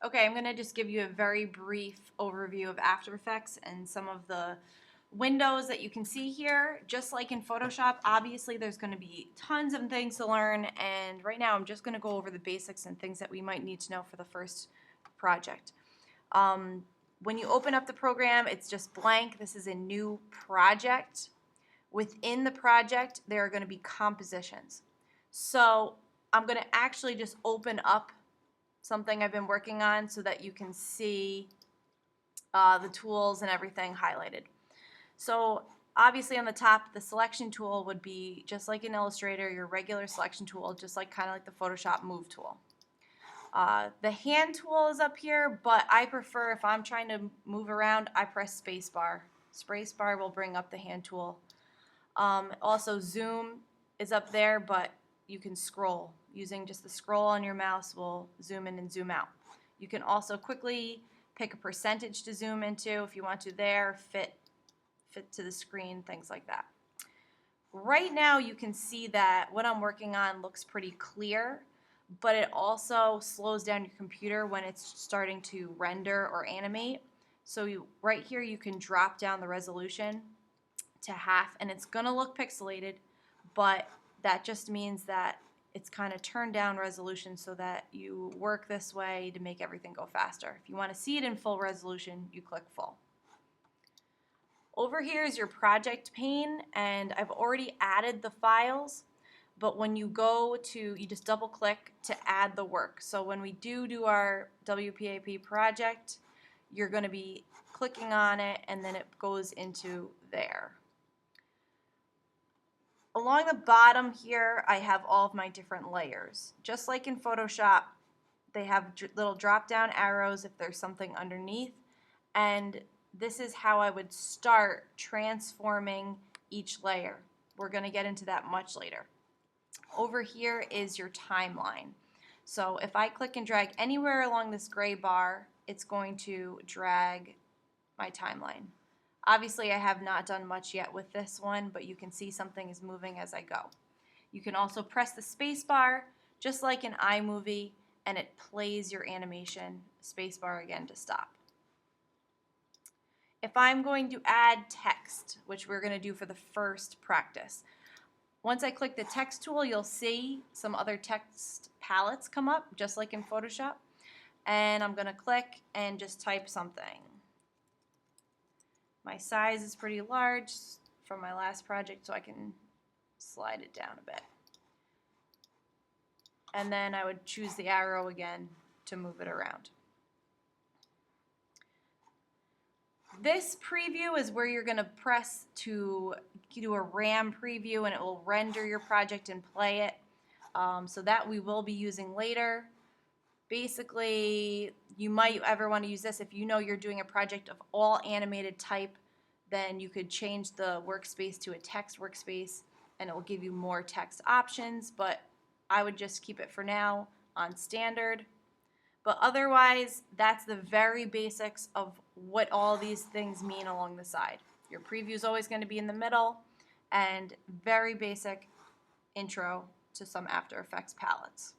Okay, I'm going to just give you a very brief overview of After Effects and some of the windows that you can see here. Just like in Photoshop, obviously there's going to be tons of things to learn, and right now I'm just going to go over the basics and things that we might need to know for the first project. When you open up the program, it's just blank. This is a new project. Within the project, there are going to be compositions. So I'm going to actually just open up something I've been working on so that you can see the tools and everything highlighted. So obviously on the top, the selection tool would be just like in Illustrator, your regular selection tool, just like kind of like the Photoshop Move tool. The hand tool is up here, but I prefer, if I'm trying to move around, I press spacebar. Spacebar will bring up the hand tool. Also zoom is up there, but you can scroll. Using just the scroll on your mouse will zoom in and zoom out. You can also quickly pick a percentage to zoom into if you want to there, fit to the screen, things like that. Right now you can see that what I'm working on looks pretty clear, but it also slows down your computer when it's starting to render or animate. So right here you can drop down the resolution to half, and it's going to look pixelated, but that just means that it's kind of turned down resolution so that you work this way to make everything go faster. If you want to see it in full resolution, you click full. Over here is your project pane, and I've already added the files, but when you go to, you just double click to add the work. So when we do our WPAP project, you're going to be clicking on it and then it goes into there. Along the bottom here, I have all of my different layers. Just like in Photoshop, they have little drop-down arrows if there's something underneath, and this is how I would start transforming each layer. We're going to get into that much later. Over here is your timeline. So if I click and drag anywhere along this gray bar, it's going to drag my timeline. Obviously, I have not done much yet with this one, but you can see something is moving as I go. You can also press the space bar, just like in iMovie, and it plays your animation. Space bar again to stop. If I'm going to add text, which we're going to do for the first practice, once I click the text tool, you'll see some other text palettes come up, just like in Photoshop. And I'm going to click and just type something. My size is pretty large from my last project, so I can slide it down a bit. And then I would choose the arrow again to move it around. This preview is where you're going to press to do a RAM preview, and it will render your project and play it. So that we will be using later. Basically, you might ever want to use this if you know you're doing a project of all animated type, then you could change the workspace to a text workspace and it will give you more text options, but I would just keep it for now on standard. But otherwise, that's the very basics of what all these things mean along the side. Your preview is always going to be in the middle, and very basic intro to some After Effects palettes.